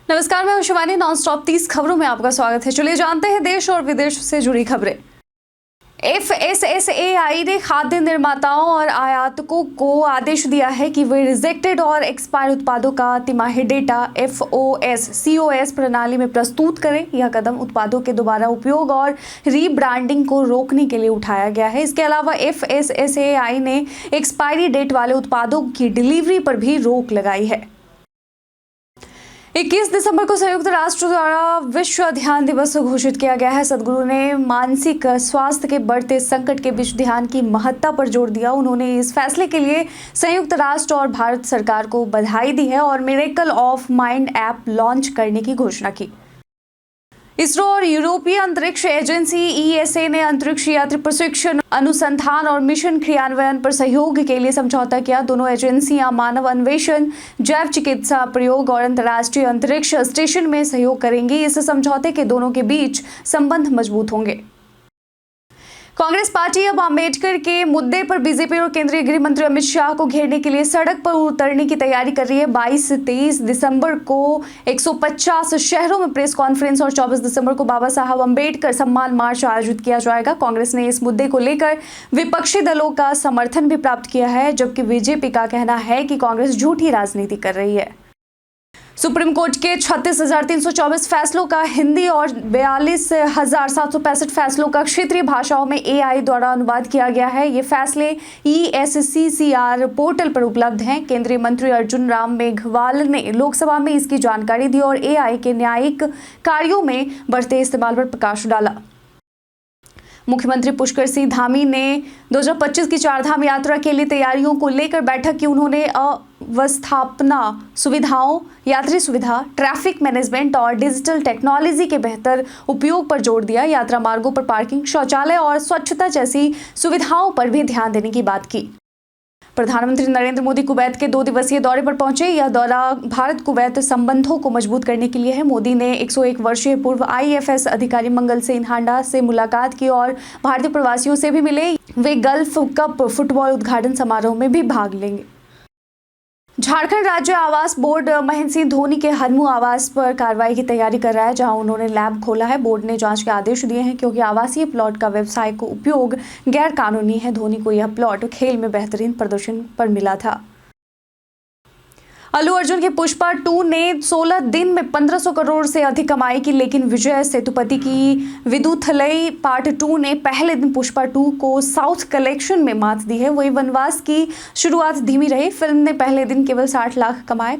नमस्कार, मैं शिवानी। नॉनस्टॉप 30 खबरों में आपका स्वागत है। चलिए जानते हैं देश और विदेश से जुड़ी खबरें। FSSAI ने खाद्य निर्माताओं और आयातकों को आदेश दिया है कि वे रिजेक्टेड और एक्सपायर उत्पादों का तिमाही डेटा FOS/COS प्रणाली में प्रस्तुत करें। यह कदम उत्पादों के दोबारा उपयोग और रीब्रांडिंग को रोकने के लिए उठाया गया है। इसके अलावा FSSAI ने एक्सपायरी डेट वाले उत्पादों की डिलीवरी पर भी रोक लगाई है। 21 दिसंबर को संयुक्त राष्ट्र द्वारा विश्व ध्यान दिवस घोषित किया गया है। सदगुरु ने मानसिक स्वास्थ्य के बढ़ते संकट के बीच ध्यान की महत्ता पर जोर दिया। उन्होंने इस फैसले के लिए संयुक्त राष्ट्र और भारत सरकार को बधाई दी है और miracle of mind app launch करने की घोषणा की। इसरो और यूरोपीय अंतरिक्ष एजेंसी ESA ने अंतरिक्ष यात्री प्रशिक्षण, अनुसंधान और मिशन क्रियान्वयन पर सहयोग के लिए समझौता किया। दोनों एजेंसियां मानव अन्वेषण, जैव चिकित्सा प्रयोग और अंतर्राष्ट्रीय अंतरिक्ष स्टेशन में सहयोग करेंगी। इस समझौते के दोनों के बीच संबंध मजबूत होंगे। कांग्रेस पार्टी अब अंबेडकर के मुद्दे पर बीजेपी और केंद्रीय गृह मंत्री अमित शाह को घेरने के लिए सड़क पर उतरने की तैयारी कर रही है। 22-23 दिसंबर को 150 शहरों में प्रेस कॉन्फ्रेंस और 24 दिसंबर को बाबा साहब अंबेडकर सम्मान मार्च आयोजित किया जाएगा। कांग्रेस ने इस मुद्दे को लेकर विपक्षी दलों का समर्थन भी प्राप्त किया है, जबकि बीजेपी का कहना है कि कांग्रेस झूठी राजनीति कर रही है। सुप्रीम कोर्ट के 36,324 फैसलों का हिंदी और 42,765 फैसलों का क्षेत्रीय भाषाओं में AI द्वारा अनुवाद किया गया है। ये फैसले ESCCR पोर्टल पर उपलब्ध हैं। केंद्रीय मंत्री अर्जुन राम मेघवाल ने लोकसभा में इसकी जानकारी दी और AI के न्यायिक कार्यों में बढ़ते इस्तेमाल पर प्रकाश डाला। मुख्यमंत्री पुष्कर सिंह धामी ने 2025 की चारधाम यात्रा के लिए तैयारियों को लेकर बैठक की। उन्होंने अवस्थापना सुविधाओं, यात्री सुविधा, ट्रैफिक मैनेजमेंट और डिजिटल टेक्नोलॉजी के बेहतर उपयोग पर जोर दिया। यात्रा मार्गों पर पार्किंग, शौचालय और स्वच्छता जैसी सुविधाओं पर भी ध्यान देने की बात की। प्रधानमंत्री नरेंद्र मोदी कुवैत के 2 दिवसीय दौरे पर पहुंचे। यह दौरा भारत कुवैत संबंधों को मजबूत करने के लिए है। मोदी ने 101 वर्षीय पूर्व IFS अधिकारी मंगल सेन हांडा से मुलाकात की और भारतीय प्रवासियों से भी मिले। वे गल्फ कप फुटबॉल उद्घाटन समारोह में भी भाग लेंगे। झारखंड राज्य आवास बोर्ड महेंद्र सिंह धोनी के हरमू आवास पर कार्रवाई की तैयारी कर रहा है, जहां उन्होंने लैब खोला है। बोर्ड ने जांच के आदेश दिए हैं क्योंकि आवासीय प्लॉट का व्यावसायिक उपयोग गैर कानूनी है। धोनी को यह प्लॉट खेल में बेहतरीन प्रदर्शन पर मिला था। अल्लू अर्जुन की पुष्पा 2 ने 16 दिन में 1500 करोड़ से अधिक कमाई की, लेकिन विजय सेतुपति की विदुथलई पार्ट 2 ने पहले दिन पुष्पा 2 को साउथ कलेक्शन में मात दी है। वही वनवास की शुरुआत धीमी रही। फिल्म ने पहले दिन केवल 60 लाख कमाए।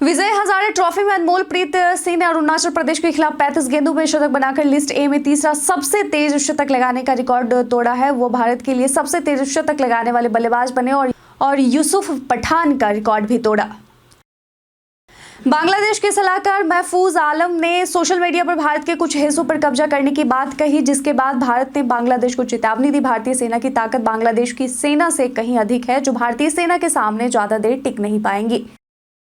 विजय हजारे ट्रॉफी में अनमोलप्रीत सिंह ने अरुणाचल प्रदेश के खिलाफ 35 गेंदों में शतक बनाकर लिस्ट ए में तीसरा सबसे तेज शतक लगाने का रिकॉर्ड तोड़ा है। वो भारत के लिए सबसे तेज शतक लगाने वाले बल्लेबाज बने और यूसुफ पठान का रिकॉर्ड भी तोड़ा। बांग्लादेश के सलाहकार महफूज आलम ने सोशल मीडिया पर भारत के कुछ हिस्सों पर कब्जा करने की बात कही, जिसके बाद भारत ने बांग्लादेश को चेतावनी दी। भारतीय सेना की ताकत बांग्लादेश की सेना से कहीं अधिक है, जो भारतीय सेना के सामने ज्यादा देर टिक नहीं पाएंगी।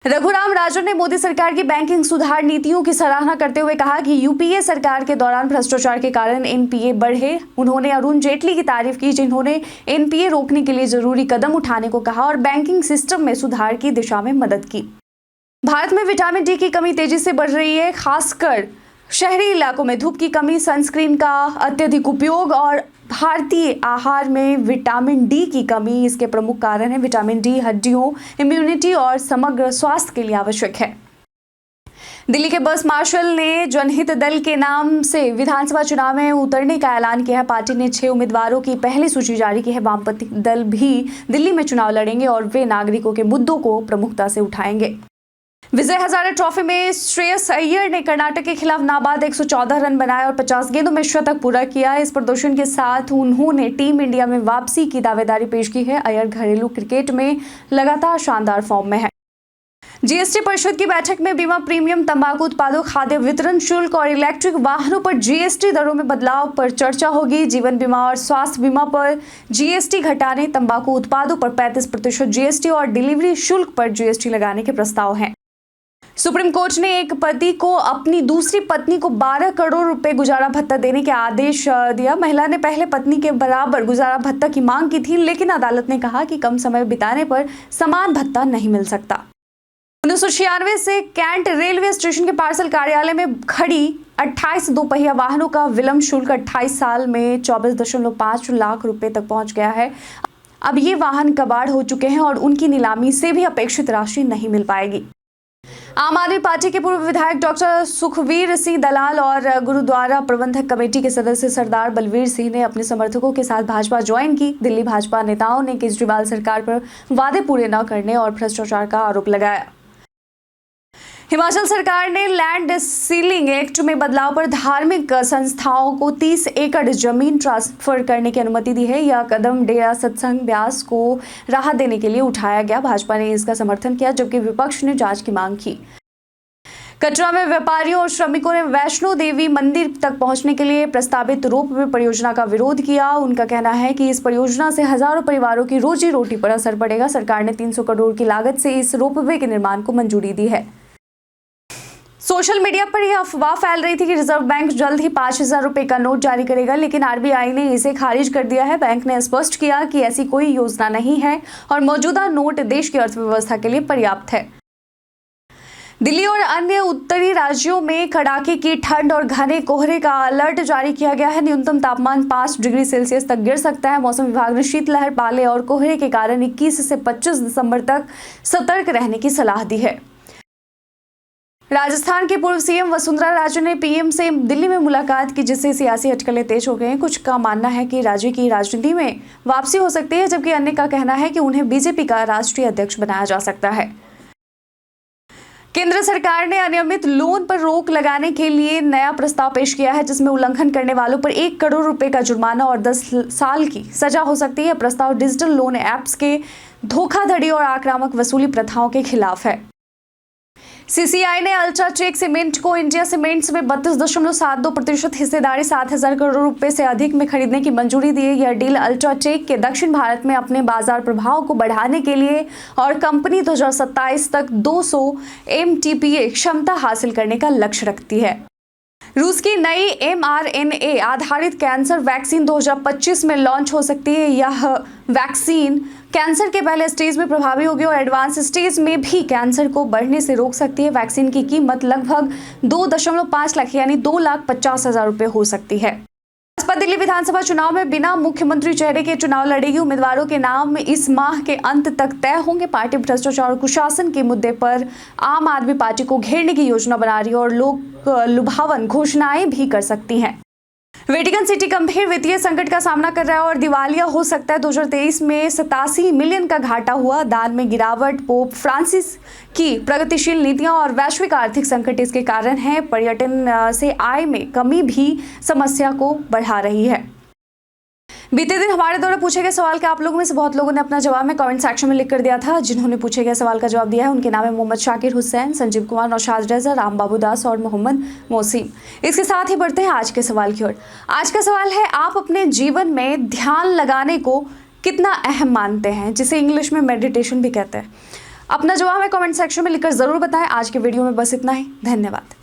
रघुराम राजन ने मोदी सरकार की बैंकिंग सुधार नीतियों की सराहना करते हुए कहा कि UPA सरकार के दौरान भ्रष्टाचार के कारण NPA बढ़े। उन्होंने अरुण जेटली की तारीफ की, जिन्होंने NPA रोकने के लिए जरूरी कदम उठाने को कहा और बैंकिंग सिस्टम में सुधार की दिशा में मदद की। भारत में विटामिन D की कमी तेजी से बढ़ रही है, खासकर शहरी इलाकों में। धूप की कमी, सनस्क्रीन का अत्यधिक उपयोग और भारतीय आहार में विटामिन D की कमी इसके प्रमुख कारण हैं। विटामिन D हड्डियों, इम्यूनिटी और समग्र स्वास्थ्य के लिए आवश्यक है। दिल्ली के बस मार्शल ने जनहित दल के नाम से विधानसभा चुनाव में उतरने का ऐलान किया है। पार्टी ने 6 उम्मीदवारों की पहली सूची जारी की है। वामपंथी दल भी दिल्ली में चुनाव लड़ेंगे और वे नागरिकों के मुद्दों को प्रमुखता से उठाएंगे। विजय हजारे ट्रॉफी में श्रेयस अय्यर ने कर्नाटक के खिलाफ नाबाद 114 रन बनाए और 50 गेंदों में शतक पूरा किया। इस प्रदर्शन के साथ उन्होंने टीम इंडिया में वापसी की दावेदारी पेश की है। अय्यर घरेलू क्रिकेट में लगातार शानदार फॉर्म में है। GST परिषद की बैठक में बीमा प्रीमियम, तंबाकू उत्पादों, खाद्य वितरण शुल्क और इलेक्ट्रिक वाहनों पर GST दरों में बदलाव पर चर्चा होगी। जीवन बीमा और स्वास्थ्य बीमा पर GST घटाने, तंबाकू उत्पादों पर 35% GST और डिलीवरी शुल्क पर GST लगाने के प्रस्ताव हैं। सुप्रीम कोर्ट ने एक पति को अपनी दूसरी पत्नी को 12 करोड़ रुपए गुजारा भत्ता देने के आदेश दिया। महिला ने पहले पत्नी के बराबर गुजारा भत्ता की मांग की थी, लेकिन अदालत ने कहा कि कम समय बिताने पर समान भत्ता नहीं मिल सकता। 1996 से कैंट रेलवे स्टेशन के पार्सल कार्यालय में खड़ी 28 दोपहिया वाहनों का विलंब शुल्क 28 साल में 24.5 लाख रुपए तक पहुंच गया है। अब ये वाहन कबाड़ हो चुके हैं और उनकी नीलामी से भी अपेक्षित राशि नहीं मिल पाएगी। आम आदमी पार्टी के पूर्व विधायक डॉक्टर सुखवीर सिंह दलाल और गुरुद्वारा प्रबंधक कमेटी के सदस्य सरदार बलवीर सिंह ने अपने समर्थकों के साथ भाजपा ज्वाइन की। दिल्ली भाजपा नेताओं ने केजरीवाल सरकार पर वादे पूरे न करने और भ्रष्टाचार का आरोप लगाया। हिमाचल सरकार ने लैंड सीलिंग एक्ट में बदलाव पर धार्मिक संस्थाओं को 30 एकड़ जमीन ट्रांसफर करने की अनुमति दी है। यह कदम डेरा सत्संग ब्यास को राहत देने के लिए उठाया गया। भाजपा ने इसका समर्थन किया जबकि विपक्ष ने जांच की मांग की। कटरा में व्यापारियों और श्रमिकों ने वैष्णो देवी मंदिर तक पहुंचने के लिए प्रस्तावित रोपवे परियोजना का विरोध किया। उनका कहना है कि इस परियोजना से हजारों परिवारों की रोजी रोटी पर असर पड़ेगा। सरकार ने 300 करोड़ की लागत से इस रोपवे के निर्माण को मंजूरी दी है। सोशल मीडिया पर यह अफवाह फैल रही थी कि रिजर्व बैंक जल्द ही 5,000 रुपए का नोट जारी करेगा, लेकिन आरबीआई ने इसे खारिज कर दिया है। बैंक ने स्पष्ट किया कि ऐसी कोई योजना नहीं है और मौजूदा नोट देश की अर्थव्यवस्था के लिए पर्याप्त है। दिल्ली और अन्य उत्तरी राज्यों में कड़ाके की ठंड और घने कोहरे का अलर्ट जारी किया गया है। न्यूनतम तापमान 5 डिग्री सेल्सियस तक गिर सकता है। मौसम विभाग ने शीतलहर, पाले और कोहरे के कारण 21 से 25 दिसंबर तक सतर्क रहने की सलाह दी है। राजस्थान के पूर्व सीएम वसुंधरा राजे ने पीएम से दिल्ली में मुलाकात की, जिससे सियासी अटकलें तेज हो गए हैं। कुछ का मानना है कि राज्य की राजनीति में वापसी हो सकती है, जबकि अन्य का कहना है कि उन्हें बीजेपी का राष्ट्रीय अध्यक्ष बनाया जा सकता है। केंद्र सरकार ने अनियमित लोन पर रोक लगाने के लिए नया प्रस्ताव पेश किया है, जिसमें उल्लंघन करने वालों पर 1 करोड़ रुपए का जुर्माना और 10 साल की सजा हो सकती है। प्रस्ताव डिजिटल लोन ऐप्स के धोखाधड़ी और आक्रामक वसूली प्रथाओं के खिलाफ है। सीसीआई ने अल्ट्राटेक सीमेंट को इंडिया सीमेंट्स में 32.72% हिस्सेदारी 7,000 करोड़ रुपए से अधिक में खरीदने की मंजूरी दी है। यह डील अल्ट्राटेक के दक्षिण भारत में अपने बाजार प्रभाव को बढ़ाने के लिए और कंपनी 2027 तक 200 MTPA क्षमता हासिल करने का लक्ष्य रखती है। रूस की नई mRNA आधारित कैंसर वैक्सीन 2025 में लॉन्च हो सकती है। यह वैक्सीन कैंसर के पहले स्टेज में प्रभावी होगी और एडवांस स्टेज में भी कैंसर को बढ़ने से रोक सकती है। वैक्सीन की कीमत लगभग 2.5 लाख यानी 2,50,000 रुपए हो सकती है। भाजपा दिल्ली विधानसभा चुनाव में बिना मुख्यमंत्री चेहरे के चुनाव लड़ेगी। उम्मीदवारों के नाम इस माह के अंत तक तय होंगे। पार्टी भ्रष्टाचार और कुशासन के मुद्दे पर आम आदमी पार्टी को घेरने की योजना बना रही है और लोग लुभावन घोषणाएं भी कर सकती हैं। वेटिकन सिटी गंभीर वित्तीय संकट का सामना कर रहा है और दिवालिया हो सकता है। 2023 में 87 मिलियन का घाटा हुआ। दान में गिरावट, पोप फ्रांसिस की प्रगतिशील नीतियां और वैश्विक आर्थिक संकट इसके कारण है। पर्यटन से आय में कमी भी समस्या को बढ़ा रही है। बीते दिन हमारे द्वारा पूछे गए सवाल का आप लोगों में से बहुत लोगों ने अपना जवाब में कमेंट सेक्शन में लिख कर दिया था। जिन्होंने पूछे गए सवाल का जवाब दिया है उनके नाम है मोहम्मद शाकिर हुसैन, संजीव कुमार, नौशाद रजा, राम बाबू दास और मोहम्मद मोसीम। इसके साथ ही बढ़ते हैं आज के सवाल की ओर। आज का सवाल है, आप अपने जीवन में ध्यान लगाने को कितना अहम मानते हैं, जिसे इंग्लिश में मेडिटेशन भी कहते हैं। अपना जवाब हमें कमेंट सेक्शन में लिखकर जरूर बताएं। आज के वीडियो में बस इतना ही। धन्यवाद।